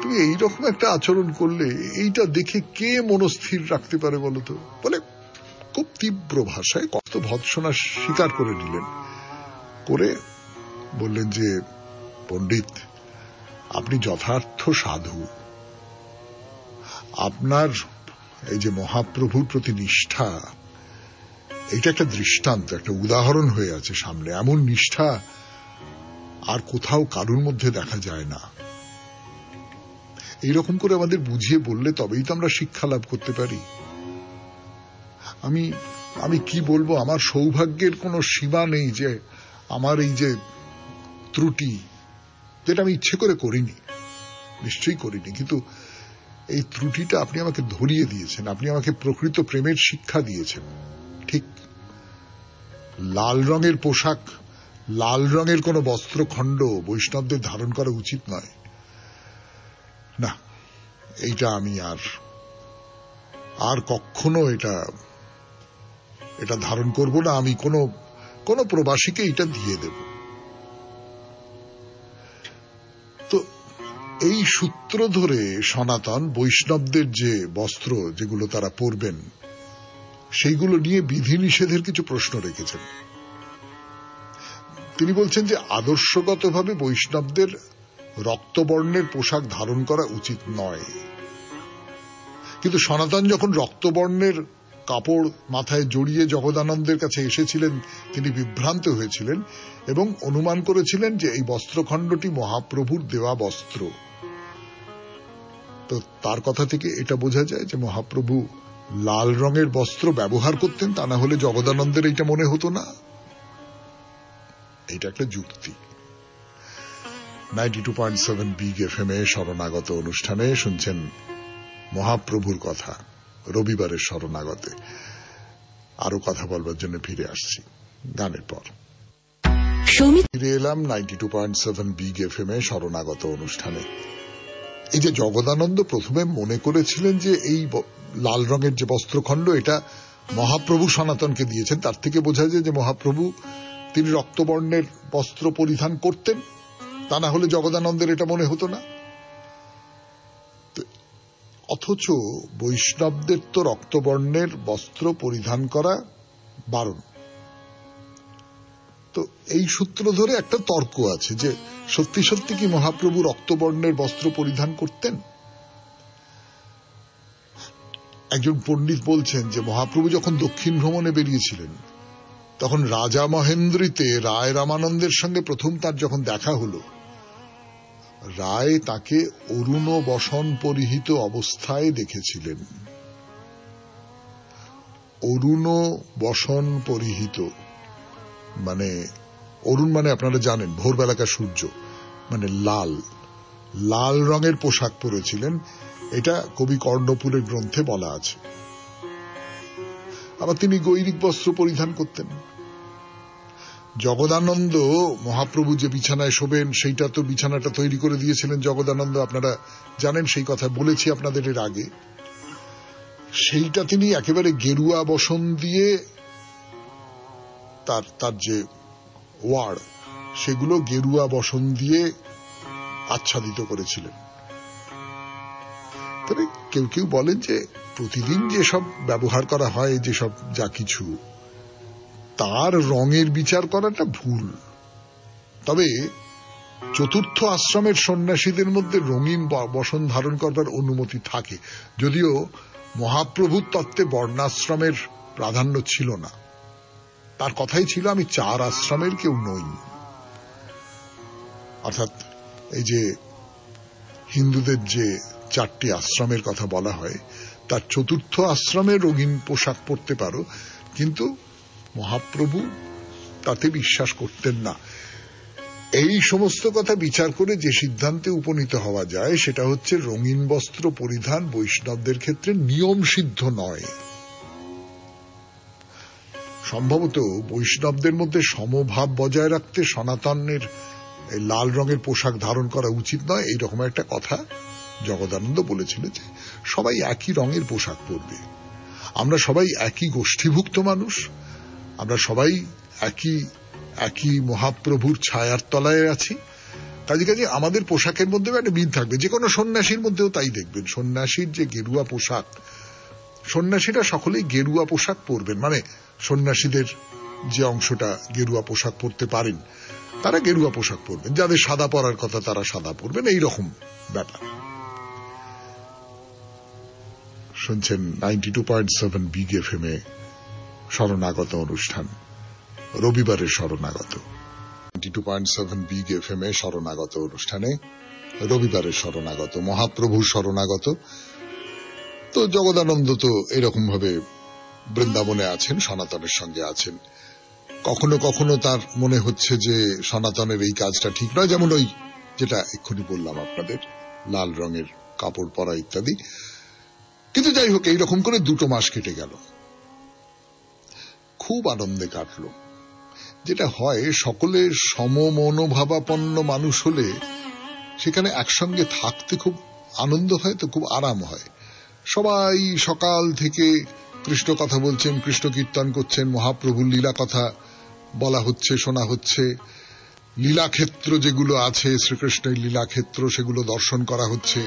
A: তুমি এইরকম একটা আচরণ করলে এইটা দেখে কে মনস্থির রাখতে পারে বলতো? বলে খুব তীব্র ভাষায় কত ভৎসনা স্বীকার করে নিলেন, করে বললেন যে পণ্ডিত, আপনি যথার্থ সাধু, আপনার এই যে মহাপ্রভুর প্রতি নিষ্ঠা, এটা একটা দৃষ্টান্ত, একটা উদাহরণ হয়ে আছে সামনে। এমন নিষ্ঠা আর কোথাও কারুর মধ্যে দেখা যায় না। এইরকম করে আমাদের বুঝিয়ে বললে তবেই তো আমরা শিক্ষা লাভ করতে পারি। আমি কি বলবো, আমার সৌভাগ্যের কোনো সীমা নেই যে আমার এই যে ত্রুটি, যেটা আমি ইচ্ছে করে করিনি, নিশ্চয়ই করিনি, কিন্তু এই ত্রুটিটা আপনি আমাকে ধরিয়ে দিয়েছেন, আপনি আমাকে প্রকৃত প্রেমের শিক্ষা দিয়েছেন। ঠিক লাল রঙের পোশাক, লাল রঙের কোন বস্ত্রখণ্ড বৈষ্ণবদের ধারণ করা উচিত নয়। না, এইটা আমি আর কখনো এটা ধারণ করব না। আমি কোন প্রবাসীকে এটা দিয়ে দেব। তো এই সূত্র ধরে সনাতন বৈষ্ণবদের যে বস্ত্র যেগুলো তারা পরবেন, সেইগুলো নিয়ে বিধিনিষেধের কিছু প্রশ্ন রেখেছেন। তিনি বলছেন যে আদর্শগতভাবে বৈষ্ণবদের রক্তবর্ণের পোশাক ধারণ করা উচিত নয়, কিন্তু সনাতন যখন রক্তবর্ণের কাপড় মাথায় জড়িয়ে জগদানন্দের কাছে এসেছিলেন, তিনি বিভ্রান্ত হয়েছিলেন এবং অনুমান করেছিলেন যে এই বস্ত্রখণ্ডটি মহাপ্রভুর দেওয়া বস্ত্র। তো তার কথা থেকে এটা বোঝা যায় যে মহাপ্রভু লাল রঙের বস্ত্র ব্যবহার করতেন, তা না হলে জগদানন্দের এইটা মনে হতো না। এটা একটা যুক্তি। 92.7 বিগ এফএম এ শরণাগত অনুষ্ঠানে শুনছেন মহাপ্রভুর কথা, রবিবারের শরণাগতে। আরো কথা বলবার জন্য ফিরে আসছি গানের পর। ফিরে এলাম 92.7 বিগ এফএম এ শরণাগত অনুষ্ঠানে। এই যে জগদানন্দ প্রথমে মনে করেছিলেন যে এই লাল রঙের যে বস্ত্রখণ্ড, এটা মহাপ্রভু সনাতনকে দিয়েছেন, তার থেকে বোঝা যায় যে মহাপ্রভু তিনি রক্তবর্ণের বস্ত্র পরিধান করতেন, তা না হলে জগদানন্দের এটা মনে হতো না। অথচ বৈষ্ণবদের তো রক্তবর্ণের বস্ত্র পরিধান করা বারণ। তো এই সূত্র ধরে একটা তর্ক আছে যে সত্যি সত্যি কি মহাপ্রভু রক্তবর্ণের বস্ত্র পরিধান করতেন। একজন পণ্ডিত বলছেন যে মহাপ্রভু যখন দক্ষিণ ভ্রমণে বেরিয়েছিলেন তখন রাজা মহেন্দ্রীতে রায় রামানন্দের সঙ্গে প্রথম তার যখন দেখা হলো, রায় তাকে অরুণ বসন পরিহিত অবস্থায় দেখেছিলেন। অরুণ বসন পরিহিত মানে, অরুণ মানে আপনারা জানেন ভোরবেলাকার সূর্য, মানে লাল লাল রঙের পোশাক পরেছিলেন, এটা কবি কর্ণপুরের গ্রন্থে বলা আছে। আবার তিনি গৈরিক বস্ত্র পরিধান করতেন। জগদানন্দ মহাপ্রভু যে বিছানায় শোবেন সেইটা তো বিছানাটা তৈরি করে দিয়েছিলেন জগদানন্দ, আপনারা জানেন, সেই কথা বলেছি আপনাদের এর আগে। সেইটা তিনি একেবারে গেরুয়া বসন দিয়ে তার যে ওয়াড় সেগুলো গেরুয়া বসন দিয়ে আচ্ছাদিত করেছিলেন। তবে কেউ কেউ বলেন যে প্রতিদিন যেসব ব্যবহার করা হয়, যেসব যা কিছু, তার রঙের বিচার করাটা ভুল। তবে চতুর্থ আশ্রমের সন্ন্যাসীদের মধ্যে রঙিন বসন ধারণ করবার অনুমতি থাকে, যদিও মহাপ্রভুর তত্ত্বে বর্ণাশ্রমের প্রাধান্য ছিল না। তার কথাই ছিল আমি 4 আশ্রমের কেউ নই। অর্থাৎ এই যে হিন্দুদের যে 4টি আশ্রমের কথা বলা হয়, তার চতুর্থ আশ্রমে রঙিন পোশাক পরতে পারো, কিন্তু মহাপ্রভু তাতে বিশ্বাস করতেন না। এই সমস্ত কথা বিচার করে যে সিদ্ধান্তে উপনীত হওয়া যায় সেটা হচ্ছে রঙিন বস্ত্র পরিধান বৈষ্ণবদের ক্ষেত্রে নিয়ম সিদ্ধ নয়। সম্ভবত বৈষ্ণবদের মধ্যে সমভাব বজায় রাখতে সনাতনের লাল রঙের পোশাক ধারণ করা উচিত নয়, এইরকম একটা কথা জগদানন্দ বলেছিল যে সবাই একই রঙের পোশাক পরবে, আমরা সবাই একই গোষ্ঠীভুক্ত মানুষ, আমরা সবাই একই মহাপ্রভুর ছায়ার তলায় আছি, কাজে আমাদের পোশাকের মধ্যেও একটা মিল থাকবে। যে কোনো সন্ন্যাসীর মধ্যেও তাই দেখবেন, সন্ন্যাসীর যে গেরুয়া পোশাক, সন্ন্যাসীরা সকলেই গেরুয়া পোশাক পরবেন, মানে সন্ন্যাসীদের যে অংশটা গেরুয়া পোশাক পরতে পারেন তারা গেরুয়া পোশাক পরবেন, যাদের সাদা পরার কথা তারা সাদা পরবেন, এইরকম ব্যাপার। শুনছেন 92.7 বিগ এফএম এ শরণাগত অনুষ্ঠান, রবিবারের শরণাগত। 92.7 বিগ এফএম এ শরণাগত অনুষ্ঠানে রবিবারের শরণাগত, মহাপ্রভুর শরণাগত। তো জগদানন্দ তো এরকম ভাবে বৃন্দাবনে আছেন, সনাতনের সঙ্গে আছেন। কখনো কখনো তার মনে হচ্ছে যে সনাতনের এই কাজটা ঠিক নয়, যেমন ওই যেটা এক্ষুনি বললাম আপনাদের, লাল রঙের কাপড় পরা ইত্যাদি। কিন্তু যাই হোক, এইরকম করে 2 মাস কেটে গেল, খুব আনন্দে কাটলো। যেটা হয়, সকলের সমমনোভাবাপন্ন মানুষ হলে সেখানে একসঙ্গে থাকতে খুব আনন্দ হয়, তো খুব আরাম হয়। সবাই সকাল থেকে কৃষ্ণ কথা বলছেন, কৃষ্ণ কীর্তন করছেন, মহাপ্রভুর লীলা কথা বলা হচ্ছে, শোনা হচ্ছে, লীলাক্ষেত্র যেগুলো আছে শ্রীকৃষ্ণের লীলাক্ষেত্র সেগুলো দর্শন করা হচ্ছে।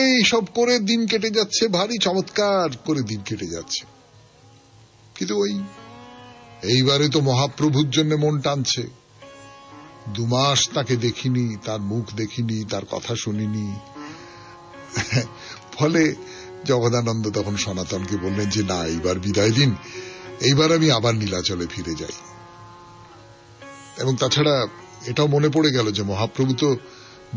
A: এই সব করে দিন কেটে যাচ্ছে, ভারী চমৎকার করে দিন কেটে যাচ্ছে। কিন্তু এইবারে তো মহাপ্রভুর জন্য মন টানছে। 2 মাস তাকে দেখিনি, তার মুখ দেখিনি, তার কথা শুনিনি। ফলে জগদানন্দ তখন সনাতনকে বললেন যে না, এইবার বিদায় দিন, এইবার আমি আবার নীলাচলে ফিরে যাই। এবং তাছাড়া এটাও মনে পড়ে গেল যে মহাপ্রভু তো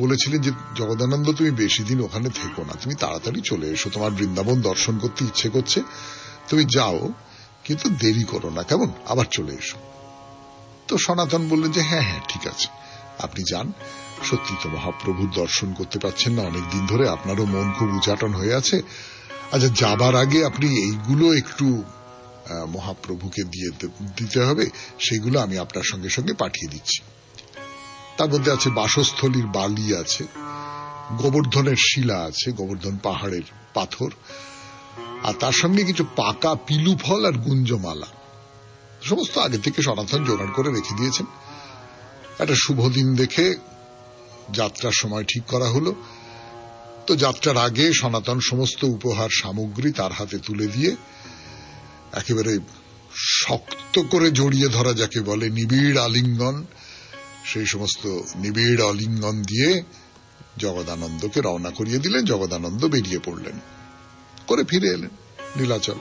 A: বলেছিলেন যে জগদানন্দ তুমি বেশি দিন ওখানে থেকো না, তুমি তাড়াতাড়ি চলে এসো, তোমার বৃন্দাবন দর্শন করতে ইচ্ছে করছে, তুমি যাও, কিন্তু দেরি করো না, কেমন, আবার চলে এসো। তো সনাতন বললেন যে হ্যাঁ হ্যাঁ ঠিক আছে, আপনি যান। সত্যি তো মহাপ্রভুর দর্শন করতে পারছেন না অনেকদিন ধরে, আপনারও মন খুব উচাটন হয়ে আছে। আচ্ছা, যাবার আগে আপনি এইগুলো একটু মহাপ্রভুকে দিতে হবে, সেগুলো আমি আপনার সঙ্গে সঙ্গে পাঠিয়ে দিচ্ছি। তার মধ্যে আছে বাসস্থলীর বালি আছে, গোবর্ধনের শিলা আছে, গোবর্ধন পাহাড়ের পাথর, আর তার সঙ্গে কিছু পাকা পিলু ফল আর গুঞ্জমালা, সমস্ত আগে থেকে সনাতন জোগাড় করে রেখে দিয়েছেন। একটা শুভ দিন দেখে যাত্রার সময় ঠিক করা হলো। তো যাত্রার আগে সনাতন সমস্ত উপহার সামগ্রী তার হাতে তুলে দিয়ে একেবারে শক্ত করে জড়িয়ে ধরা, যাকে বলে নিবিড় আলিঙ্গন, সেই সমস্ত নিবিড় আলিঙ্গন দিয়ে জগদানন্দকে রওনা করিয়ে দিলেন। জগদানন্দ বেরিয়ে পড়লেন, করে ফিরে এলেন নীলাচল।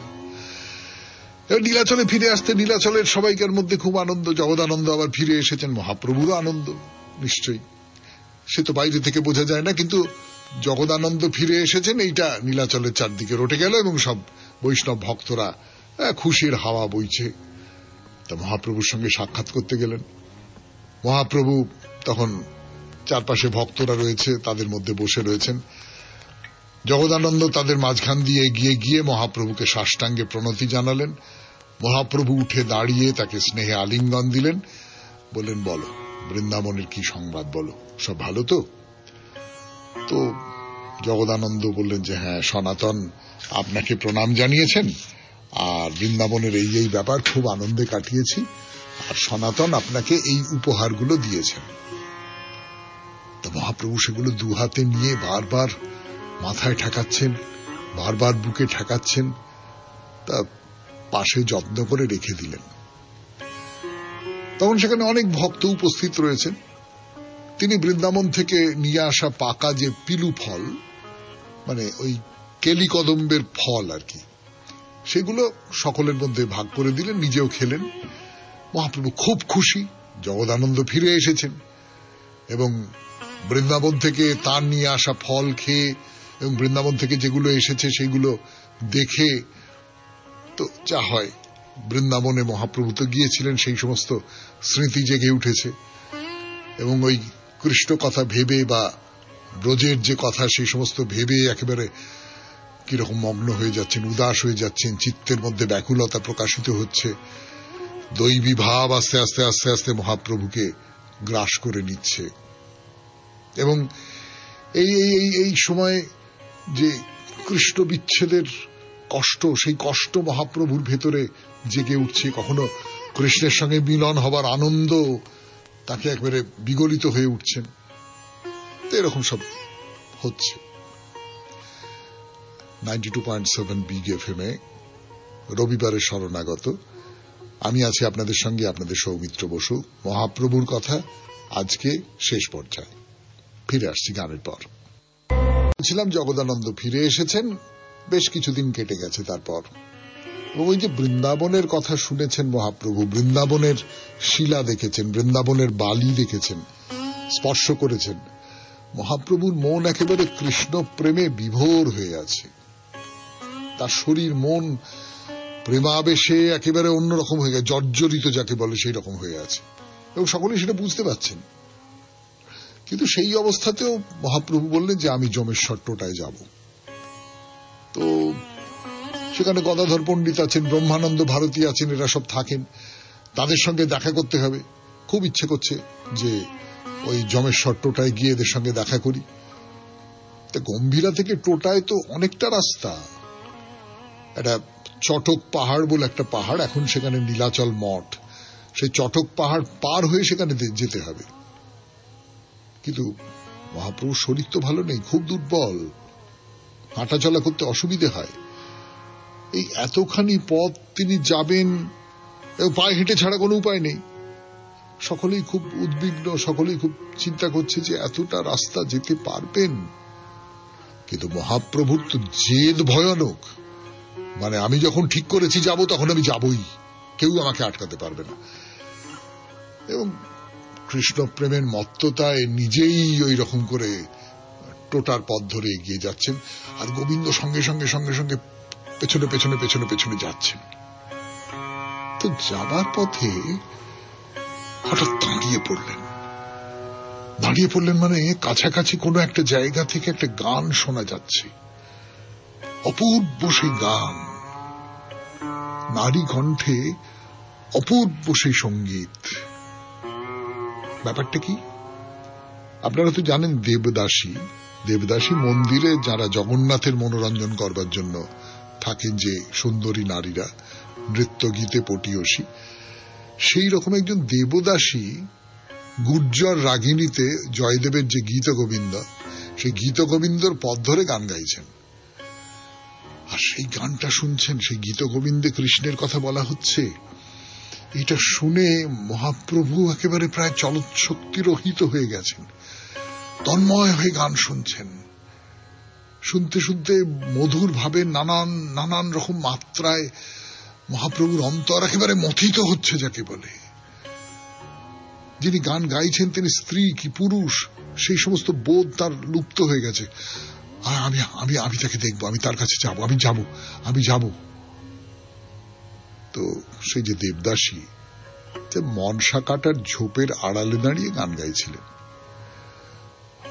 A: নীলাচলে ফিরে আসতে নীলাচলের সবাইকার মধ্যে খুব আনন্দ। জগদানন্দ আবার ফিরে এসেছেন, মহাপ্রভুরও আনন্দ নিশ্চয়ই, সে তো বাইরে থেকে বোঝা যায় না, কিন্তু জগদানন্দ ফিরে এসেছেন এইটা নীলাচলের চারদিকে রটে গেল এবং সব বৈষ্ণব ভক্তরা খুশির হাওয়া বইছে। তা মহাপ্রভুর সঙ্গে সাক্ষাৎ করতে গেলেন। মহাপ্রভু তখন চারপাশে ভক্তরা রয়েছে, তাদের মধ্যে বসে রয়েছেন। জগদানন্দ তাদের মাঝখান দিয়ে এগিয়ে গিয়ে মহাপ্রভুকে সাষ্টাঙ্গে প্রণতি জানালেন। মহাপ্রভু উঠে দাঁড়িয়ে তাকে স্নেহে আলিঙ্গন দিলেন, বললেন, বলো বৃন্দাবনের কি সংবাদ, বলো, সব ভালো তো? তো জগদানন্দ বললেন যে হ্যাঁ, সনাতন আপনাকে প্রণাম জানিয়েছেন, আর বৃন্দাবনের এই এই ব্যাপার খুব আনন্দে কাটিয়েছি, আর সনাতন আপনাকে এই উপহারগুলো দিয়েছেন। তো মহাপ্রভু সেগুলো দু হাতে নিয়ে বারবার মাথায় ঠেকাচ্ছেন, বারবার বুকে ঠেকাচ্ছেন, তা পাশে যত্ন করে রেখে দিলেন। তখন সেখানে অনেক ভক্ত উপস্থিত রয়েছেন। তিনি বৃন্দাবন থেকে নিয়ে আসা পাকা যে পিলু ফল, মানে ওই কেলি কদম্বের ফল আর কি, সেগুলো সকলের মধ্যে ভাগ করে দিলেন, নিজেও খেলেন। মহাপ্রভু খুব খুশি, জগদানন্দ ফিরে এসেছেন এবং বৃন্দাবন থেকে তার নিয়ে আসা ফল খেয়ে এবং বৃন্দাবন থেকে যেগুলো এসেছে সেগুলো দেখে তো যা হয়, বৃন্দাবনে মহাপ্রভু তো গিয়েছিলেন, সেই সমস্ত স্মৃতি জেগে উঠেছে এবং ওই কৃষ্ণ কথা ভেবে বা ব্রজের যে কথা সেই সমস্ত ভেবে একেবারে কিরকম মগ্ন হয়ে যাচ্ছেন, উদাস হয়ে যাচ্ছেন, চিত্তের মধ্যে ব্যাকুলতা প্রকাশিত হচ্ছে, দৈবী ভাব আস্তে আস্তে আস্তে আস্তে মহাপ্রভুকে গ্রাস করে নিচ্ছে। এবং এই সময় যে কৃষ্ণ বিচ্ছেদের কষ্ট, সেই কষ্ট মহাপ্রভুর ভেতরে জেগে উঠছে। কখনো কৃষ্ণের সঙ্গে মিলন হবার আনন্দ তাকে একবারে বিগলিত হয়ে উঠছেন। এরকম সব হচ্ছে। 92.7 বিগ এফএম এ রবিবারের শরণাগত, আমি আছি আপনাদের সঙ্গে, আপনাদের সৌমিত্র বসু। মহাপ্রভুর কথা আজকে শেষ পর্যায়ে। ফিরে আসছি গানের পর। বলছিলাম জগদানন্দ ফিরে এসেছেন, বেশ কিছুদিন কেটে গেছে তারপর। এবং ওই যে বৃন্দাবনের কথা শুনেছেন মহাপ্রভু, বৃন্দাবনের শিলা দেখেছেন, বৃন্দাবনের বালি দেখেছেন, স্পর্শ করেছেন, মহাপ্রভুর মন একেবারে কৃষ্ণ প্রেমে বিভোর হয়ে আছে। তার শরীর মন প্রেমাবেশে একেবারে অন্যরকম হয়ে গেছে, জর্জরিত যাকে বলে সেই রকম হয়ে আছে, এবং সকলেই সেটা বুঝতে পারছেন। কিন্তু সেই অবস্থাতেও মহাপ্রভু বললেন যে আমি যমেশ্বর টোটায় যাব। তো সেখানে গদাধর পণ্ডিত আছেন, ব্রহ্মানন্দ ভারতী আছেন, এরা সব থাকেন, তাদের সঙ্গে দেখা করতে হবে। খুব ইচ্ছে করছে যে ওই যমেশ্বর টোটায় গিয়ে এদের সঙ্গে দেখা করি। গম্ভীরা থেকে টোটায় তো অনেকটা রাস্তা। একটা চটক পাহাড় বলে একটা পাহাড়, এখন সেখানে নীলাচল মঠ, সেই চটক পাহাড় পার হয়ে সেখানে যেতে হবে। কিন্তু মহাপ্রভুর শরীর তো ভালো নেই, খুব দুর্বল, হাঁটা চলা করতে অসুবিধে হয়। এই এতখানি পথ তিনি যাবেন, পায়ে হেঁটে ছাড়া কোনো উপায় নেই। সকলেই খুব উদ্বিগ্ন, সকলেই খুব চিন্তা করছে যে এতটা রাস্তা যেতে পারবেন। কিন্তু মহাপ্রভুর তো জেদ ভয়ানক, মানে আমি যখন ঠিক করেছি যাব তখন আমি যাবই, কেউ আমাকে আটকাতে পারবে না। এবং কৃষ্ণ প্রেমের মত্ততায় নিজেই ওই রকম করে টোটার পথ ধরে এগিয়ে যাচ্ছেন, আর গোবিন্দ সঙ্গে সঙ্গে সঙ্গে সঙ্গে পেছনে পেছনে পেছনে পেছনে যাচ্ছেন। তো যাবার পথে হঠাৎ দাঁড়িয়ে পড়লেন। দাঁড়িয়ে পড়লেন মানে কাছাকাছি কোনো একটা জায়গা থেকে একটা গান শোনা যাচ্ছে, অপূর্ব সেই গান, নারী কণ্ঠে অপূর্ব সেই সঙ্গীত। ব্যাপারটা কি আপনারা তো জানেন, দেবদাসী মন্দিরে যারা জগন্নাথের মনোরঞ্জন করবার জন্য থাকেন যে সুন্দরী নারীরা, নৃত্য গীতে পটীয়সী, সেই রকম একজন দেবদাসী গুর্জর রাগিনীতে জয়দেবের যে গীত গোবিন্দ, সেই গীত গোবিন্দর পথ ধরে গান গাইছেন। আর সেই গানটা শুনছেন, সেই গীত গোবিন্দে কৃষ্ণের কথা বলা হচ্ছে। এটা শুনে মহাপ্রভু একেবারে প্রায় চলৎশক্তিরহিত হয়ে গেছেন, তন্ময় হয়ে গান শুনছেন। শুনতে শুনতে মধুর ভাবে নানান নানান রকম মাত্রায় মহাপ্রভুর অন্তর একেবারে মথিত হচ্ছে, যাকে বলে। যিনি গান গাইছেন তিনি স্ত্রী কি পুরুষ সেই সমস্ত বোধ তার লুপ্ত হয়ে গেছে। আর আমি আমি আমি তাকে দেখবো, আমি তার কাছে যাব, আমি যাব। তো সেই যে দেবদাসী, যে মনসা কাটার ঝোপের আড়ালে দাঁড়িয়ে গান গাইছিলেন,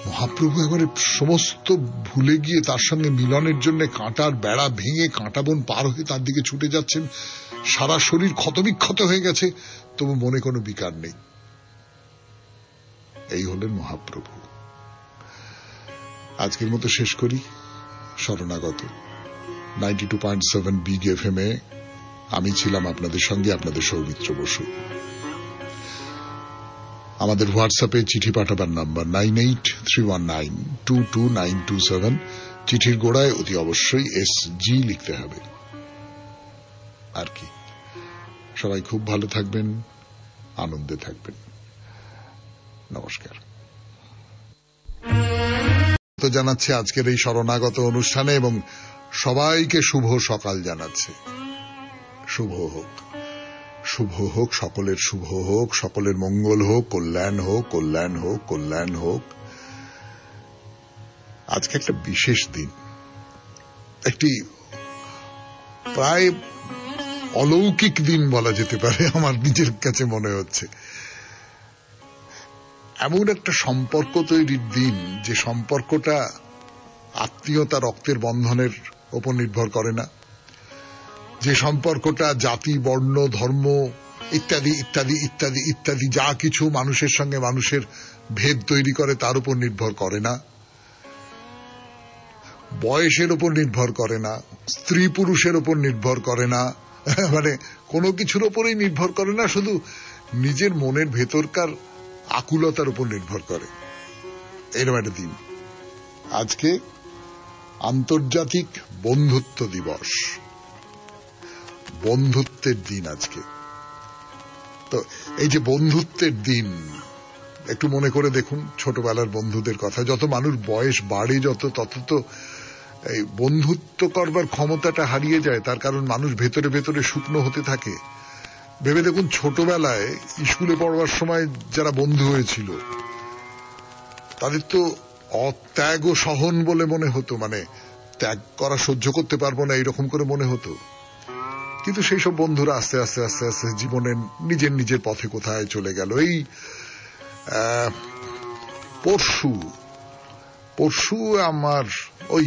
A: মহাপ্রভু এবারে সমস্ত ভুলে গিয়ে তার সঙ্গে মিলনের জন্য কাঁটার বেড়া ভেঙে কাঁটা বন পার হয়ে তার দিকে ছুটে যাচ্ছেন। সারা শরীর ক্ষতবিক্ষত হয়ে গেছে, তবু মনে কোনো বিকার নেই। এই হলেন মহাপ্রভু। আজকের মতো শেষ করি। শরণাগত 92.7 বিগ FM এ আমি ছিলাম আপনাদের সঙ্গে, আপনাদের সৌমিত্র বসু। আমাদের হোয়াটসঅ্যাপে চিঠি পাঠাবার নাম্বার 9831922927। চিঠির গোড়ায় অতি অবশ্যই SG লিখতে হবে। আর কি, সবাই খুব ভালো থাকবেন, আনন্দে থাকবেন। নমস্কার। তো জানাচ্ছে আজকের এই শরণাগত অনুষ্ঠানে, এবং সবাইকে শুভ সকাল জানাচ্ছে। শুভ হোক, শুভ হোক, সকলের শুভ হোক, সকলের মঙ্গল হোক, কল্যাণ হোক, কল্যাণ হোক, কল্যাণ হোক। আজকে একটা বিশেষ দিন, একটি প্রায় অলৌকিক দিন বলা যেতে পারে, আমার নিজের কাছে মনে হচ্ছে। এমন একটা সম্পর্ক তৈরির দিন, যে সম্পর্কটা আত্মীয়তা, রক্তের বন্ধনের উপর নির্ভর করে না, যে সম্পর্কটা জাতি, বর্ণ, ধর্ম ইত্যাদি ইত্যাদি ইত্যাদি ইত্যাদি যা কিছু মানুষের সঙ্গে মানুষের ভেদ তৈরি করে তার উপর নির্ভর করে না, বয়সের উপর নির্ভর করে না, স্ত্রী পুরুষের উপর নির্ভর করে না, মানে কোনো কিছুর উপরেই নির্ভর করে না, শুধু নিজের মনের ভেতরকার আকুলতার উপর নির্ভর করে। এরকম একটা দিন আজকে। আন্তর্জাতিক বন্ধুত্ব দিবস, বন্ধুত্বের দিন আজকে। তো এই যে বন্ধুত্বের দিন, একটু মনে করে দেখুন ছোটবেলার বন্ধুদের কথা। যত মানুষ বয়স বাড়ে তত তো এই বন্ধুত্ব করবার ক্ষমতাটা হারিয়ে যায়। তার কারণ মানুষ ভেতরে ভেতরে শুকনো হতে থাকে। ভেবে দেখুন, ছোটবেলায় স্কুলে পড়বার সময় যারা বন্ধু হয়েছিল তাদের তো অত্যাগ ও সহন বলে মনে হতো, মানে ত্যাগ করা সহ্য করতে পারবো না এইরকম করে মনে হতো। কিন্তু সেই সব বন্ধুরা আস্তে আস্তে আস্তে আস্তে জীবনে নিজের নিজের পথে কোথায় চলে গেল। এই পরশু আমার ওই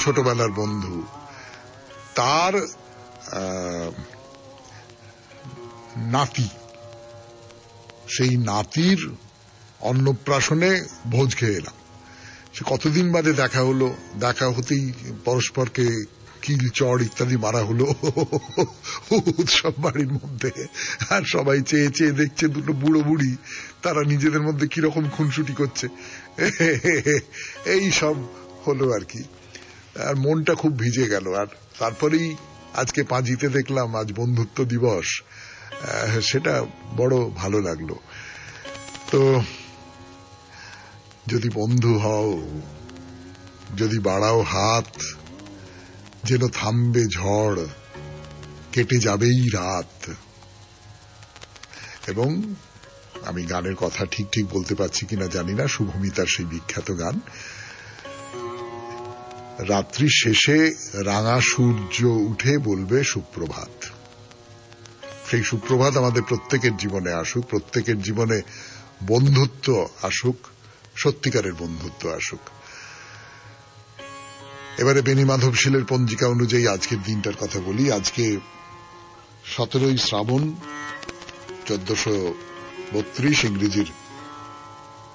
A: ছোটবেলার বন্ধু, তার নাতি, সেই নাতির অন্নপ্রাশনে ভোজ খেয়ে এলাম। সে কতদিন বাদে দেখা হলো, দেখা হতেই পরস্পরকে কিল চড় ইত্যাদি মারা হলো উৎসব বাড়ির মধ্যে। আর সবাই চেয়ে চেয়ে দেখছে দুটো বুড়ো বুড়ি, তারা নিজেদের মধ্যে কিরকম খুনসুটি করছে। এই সব হলো আর কি। আর মনটা খুব ভিজে গেল। আর তারপরেই আজকে পাঁজিতে দেখলাম আজ বন্ধুত্ব দিবস, সেটা বড় ভালো লাগলো। তো যদি বন্ধু হও, যদি বাড়াও হাত, যেন থামবে ঝড়, কেটে যাবেই রাত। এবং আমি গানের কথা ঠিক ঠিক বলতে পারছি কিনা জানি না, শুভমিতার সেই বিখ্যাত গান, রাত্রি শেষে রাঙা সূর্য উঠে বলবে সুপ্রভাত। সেই সুপ্রভাত আমাদের প্রত্যেকের জীবনে আসুক, প্রত্যেকের জীবনে বন্ধুত্ব আসুক, সত্যিকারের বন্ধুত্ব আসুক। এবারে বেণী মাধবশীলের পঞ্জিকা অনুযায়ী আজকের দিনটার কথা বলি। আজকে 17 শ্রাবণ 1432, ইংরেজির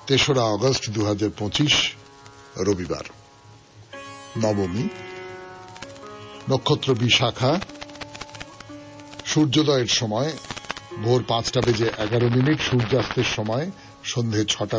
A: 3রা আগস্ট 2025, রবিবার, নবমী। নক্ষত্র বিশাখা, সূর্যোদয়ের সময় ভোর 5:11, সূর্যাস্তের সময় সন্ধে 6:00